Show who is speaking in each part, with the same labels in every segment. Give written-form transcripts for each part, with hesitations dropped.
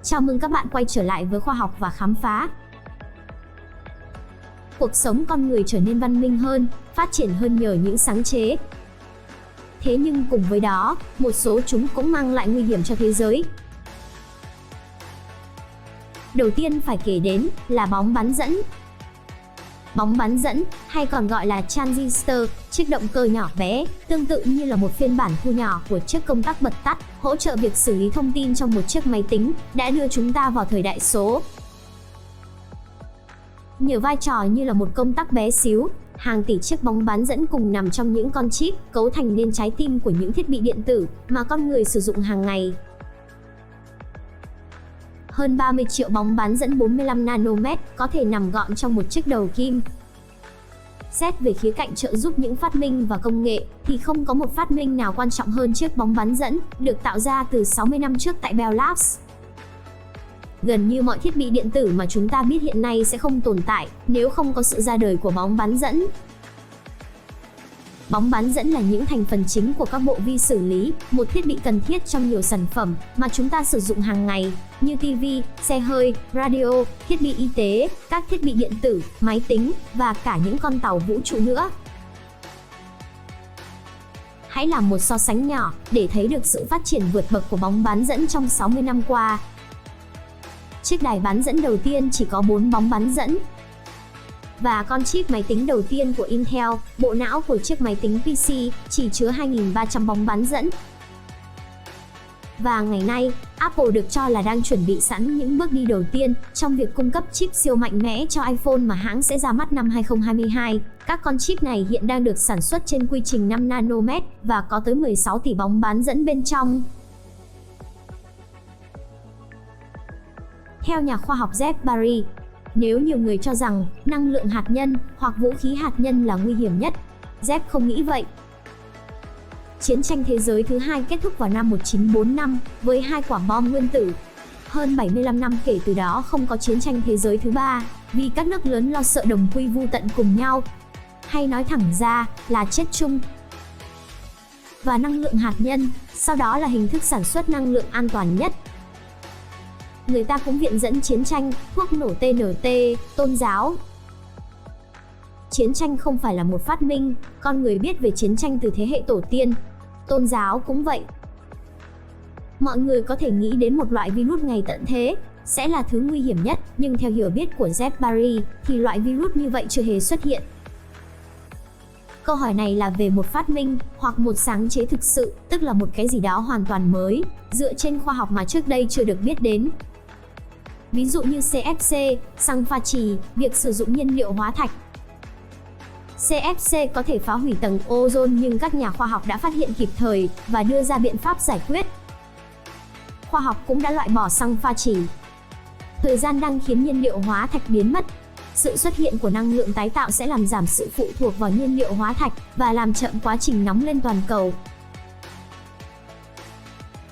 Speaker 1: Chào mừng các bạn quay trở lại với khoa học và khám phá. Cuộc sống con người trở nên văn minh hơn, phát triển hơn nhờ những sáng chế. Thế nhưng cùng với đó, một số chúng cũng mang lại nguy hiểm cho thế giới. Đầu tiên phải kể đến là bóng bán dẫn. Bóng bán dẫn, hay còn gọi là transistor, chiếc động cơ nhỏ bé, tương tự như là một phiên bản thu nhỏ của chiếc công tắc bật tắt, hỗ trợ việc xử lý thông tin trong một chiếc máy tính, đã đưa chúng ta vào thời đại số. Nhờ vai trò như là một công tắc bé xíu, hàng tỷ chiếc bóng bán dẫn cùng nằm trong những con chip, cấu thành nên trái tim của những thiết bị điện tử mà con người sử dụng hàng ngày. Hơn 30 triệu bóng bán dẫn 45 nanomet có thể nằm gọn trong một chiếc đầu kim. Xét về khía cạnh trợ giúp những phát minh và công nghệ, thì không có một phát minh nào quan trọng hơn chiếc bóng bán dẫn, được tạo ra từ 60 năm trước tại Bell Labs. Gần như mọi thiết bị điện tử mà chúng ta biết hiện nay sẽ không tồn tại nếu không có sự ra đời của bóng bán dẫn. Bóng bán dẫn là những thành phần chính của các bộ vi xử lý, một thiết bị cần thiết trong nhiều sản phẩm mà chúng ta sử dụng hàng ngày, như TV, xe hơi, radio, thiết bị y tế, các thiết bị điện tử, máy tính và cả những con tàu vũ trụ nữa. Hãy làm một so sánh nhỏ để thấy được sự phát triển vượt bậc của bóng bán dẫn trong 60 năm qua. Chiếc đài bán dẫn đầu tiên chỉ có 4 bóng bán dẫn. Và con chip máy tính đầu tiên của Intel, bộ não của chiếc máy tính PC, chỉ chứa 2.300 bóng bán dẫn. Và ngày nay, Apple được cho là đang chuẩn bị sẵn những bước đi đầu tiên trong việc cung cấp chip siêu mạnh mẽ cho iPhone mà hãng sẽ ra mắt năm 2022. Các con chip này hiện đang được sản xuất trên quy trình 5 nanomet và có tới 16 tỷ bóng bán dẫn bên trong. Theo nhà khoa học Jeff Barry, nếu nhiều người cho rằng năng lượng hạt nhân hoặc vũ khí hạt nhân là nguy hiểm nhất, Jeff không nghĩ vậy. Chiến tranh thế giới thứ hai kết thúc vào năm 1945 với 2 quả bom nguyên tử. Hơn 75 năm kể từ đó không có chiến tranh thế giới thứ ba, vì các nước lớn lo sợ đồng quy vu tận cùng nhau. Hay nói thẳng ra là chết chung. Và năng lượng hạt nhân, sau đó là hình thức sản xuất năng lượng an toàn nhất. Người ta cũng viện dẫn chiến tranh, thuốc nổ TNT, tôn giáo. Chiến tranh không phải là một phát minh, con người biết về chiến tranh từ thế hệ tổ tiên. Tôn giáo cũng vậy. Mọi người có thể nghĩ đến một loại virus ngày tận thế sẽ là thứ nguy hiểm nhất, nhưng theo hiểu biết của Jeff Barry thì loại virus như vậy chưa hề xuất hiện. Câu hỏi này là về một phát minh hoặc một sáng chế thực sự, tức là một cái gì đó hoàn toàn mới, dựa trên khoa học mà trước đây chưa được biết đến. Ví dụ như CFC, xăng pha trì, việc sử dụng nhiên liệu hóa thạch. CFC có thể phá hủy tầng ozone nhưng các nhà khoa học đã phát hiện kịp thời và đưa ra biện pháp giải quyết. Khoa học cũng đã loại bỏ xăng pha trì. Thời gian đang khiến nhiên liệu hóa thạch biến mất. Sự xuất hiện của năng lượng tái tạo sẽ làm giảm sự phụ thuộc vào nhiên liệu hóa thạch và làm chậm quá trình nóng lên toàn cầu.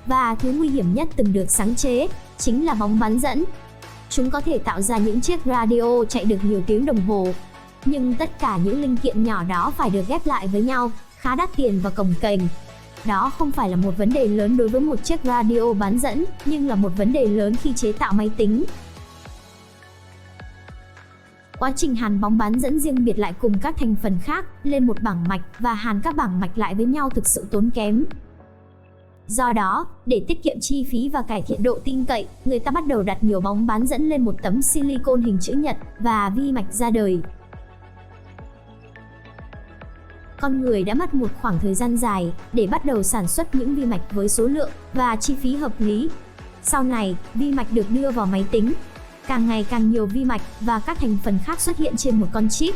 Speaker 1: Và thứ nguy hiểm nhất từng được sáng chế chính là bóng bán dẫn. Chúng có thể tạo ra những chiếc radio chạy được nhiều tiếng đồng hồ. Nhưng tất cả những linh kiện nhỏ đó phải được ghép lại với nhau, khá đắt tiền và cồng kềnh. Đó không phải là một vấn đề lớn đối với một chiếc radio bán dẫn, nhưng là một vấn đề lớn khi chế tạo máy tính. Quá trình hàn bóng bán dẫn riêng biệt lại cùng các thành phần khác lên một bảng mạch và hàn các bảng mạch lại với nhau thực sự tốn kém. Do đó, để tiết kiệm chi phí và cải thiện độ tin cậy, người ta bắt đầu đặt nhiều bóng bán dẫn lên một tấm silicon hình chữ nhật và vi mạch ra đời. Con người đã mất một khoảng thời gian dài để bắt đầu sản xuất những vi mạch với số lượng và chi phí hợp lý. Sau này, vi mạch được đưa vào máy tính. Càng ngày càng nhiều vi mạch và các thành phần khác xuất hiện trên một con chip.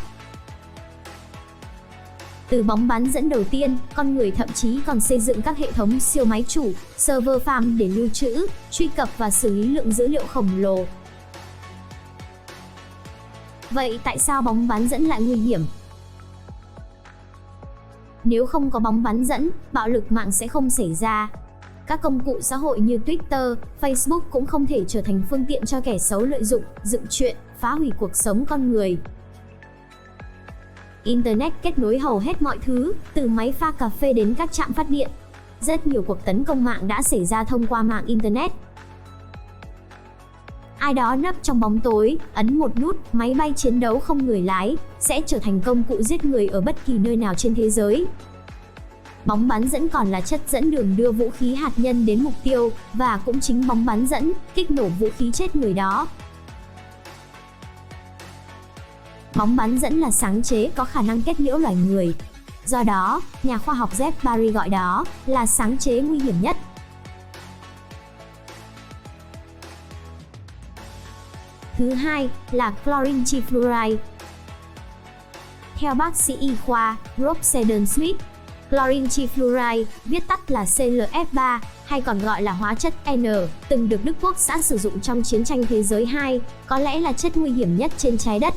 Speaker 1: Từ bóng bán dẫn đầu tiên, con người thậm chí còn xây dựng các hệ thống siêu máy chủ, server farm để lưu trữ, truy cập và xử lý lượng dữ liệu khổng lồ. Vậy tại sao bóng bán dẫn lại nguy hiểm? Nếu không có bóng bán dẫn, bạo lực mạng sẽ không xảy ra. Các công cụ xã hội như Twitter, Facebook cũng không thể trở thành phương tiện cho kẻ xấu lợi dụng, dựng chuyện, phá hủy cuộc sống con người. Internet kết nối hầu hết mọi thứ, từ máy pha cà phê đến các trạm phát điện. Rất nhiều cuộc tấn công mạng đã xảy ra thông qua mạng Internet. ai đó nấp trong bóng tối, ấn một nút, máy bay chiến đấu không người lái, sẽ trở thành công cụ giết người ở bất kỳ nơi nào trên thế giới. Bóng bán dẫn còn là chất dẫn đường đưa vũ khí hạt nhân đến mục tiêu, và cũng chính bóng bán dẫn kích nổ vũ khí chết người đó. Bóng bán dẫn là sáng chế có khả năng kết liễu loài người. Do đó, nhà khoa học Jeff Barry gọi đó là sáng chế nguy hiểm nhất. Thứ hai là chlorine trifluoride. Theo bác sĩ y khoa Rob Seldon-Smith, chlorine trifluoride, viết tắt là ClF3, hay còn gọi là hóa chất N, từng được Đức Quốc xã sử dụng trong chiến tranh thế giới II, có lẽ là chất nguy hiểm nhất trên trái đất.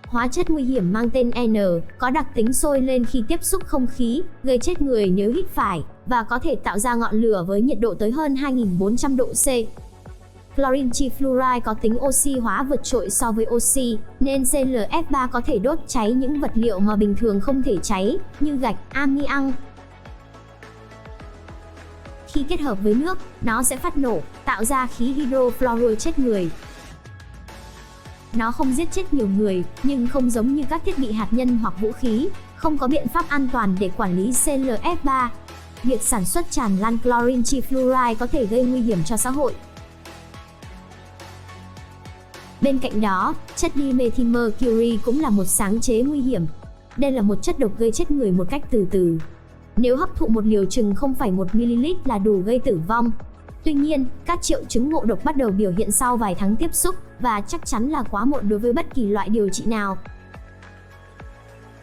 Speaker 1: Hóa chất nguy hiểm mang tên N có đặc tính sôi lên khi tiếp xúc không khí, gây chết người nếu hít phải, và có thể tạo ra ngọn lửa với nhiệt độ tới hơn 2400 độ C. Chlorine trifluoride có tính oxy hóa vượt trội so với oxy, nên ClF3 có thể đốt cháy những vật liệu mà bình thường không thể cháy, như gạch, amiang. Khi kết hợp với nước, nó sẽ phát nổ, tạo ra khí hydrofluoro chết người. Nó không giết chết nhiều người, nhưng không giống như các thiết bị hạt nhân hoặc vũ khí, không có biện pháp an toàn để quản lý ClF3. Việc sản xuất tràn lan chlorine trifluoride có thể gây nguy hiểm cho xã hội. Bên cạnh đó, chất dimethyl-mercury cũng là một sáng chế nguy hiểm. Đây là một chất độc gây chết người một cách từ từ. Nếu hấp thụ một liều chừng 0,1ml là đủ gây tử vong. Tuy nhiên, các triệu chứng ngộ độc bắt đầu biểu hiện sau vài tháng tiếp xúc, và chắc chắn là quá muộn đối với bất kỳ loại điều trị nào.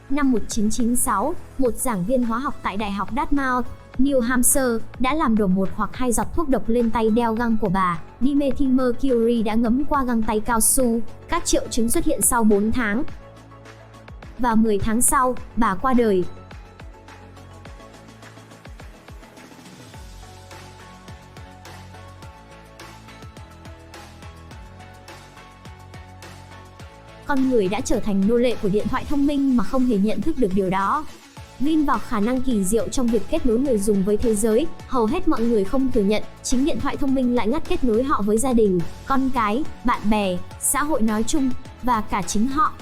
Speaker 1: Năm 1996, một giảng viên hóa học tại Đại học Dartmouth, New Hampshire, đã làm đổ một hoặc hai giọt thuốc độc lên tay đeo găng của bà. Dimethyl-mercury đã ngấm qua găng tay cao su. Các triệu chứng xuất hiện sau 4 tháng. Và 10 tháng sau, bà qua đời. Con người đã trở thành nô lệ của điện thoại thông minh mà không hề nhận thức được điều đó. Vin vào khả năng kỳ diệu trong việc kết nối người dùng với thế giới, hầu hết mọi người không thừa nhận, chính điện thoại thông minh lại ngắt kết nối họ với gia đình, con cái, bạn bè, xã hội nói chung, và cả chính họ.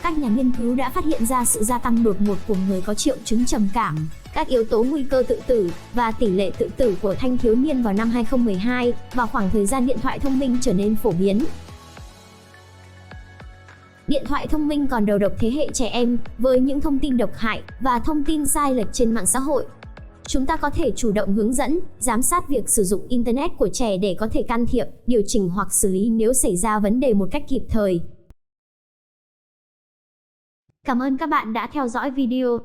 Speaker 1: Các nhà nghiên cứu đã phát hiện ra sự gia tăng đột ngột của người có triệu chứng trầm cảm, các yếu tố nguy cơ tự tử, và tỷ lệ tự tử của thanh thiếu niên vào năm 2012, vào khoảng thời gian điện thoại thông minh trở nên phổ biến. Điện thoại thông minh còn đầu độc thế hệ trẻ em với những thông tin độc hại và thông tin sai lệch trên mạng xã hội. Chúng ta có thể chủ động hướng dẫn, giám sát việc sử dụng Internet của trẻ để có thể can thiệp, điều chỉnh hoặc xử lý nếu xảy ra vấn đề một cách kịp thời. Cảm ơn các bạn đã theo dõi video.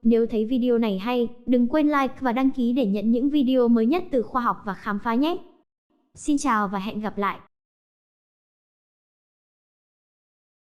Speaker 1: Nếu thấy video này hay, đừng quên like và đăng ký để nhận những video mới nhất từ khoa học và khám phá nhé. Xin chào và hẹn gặp lại.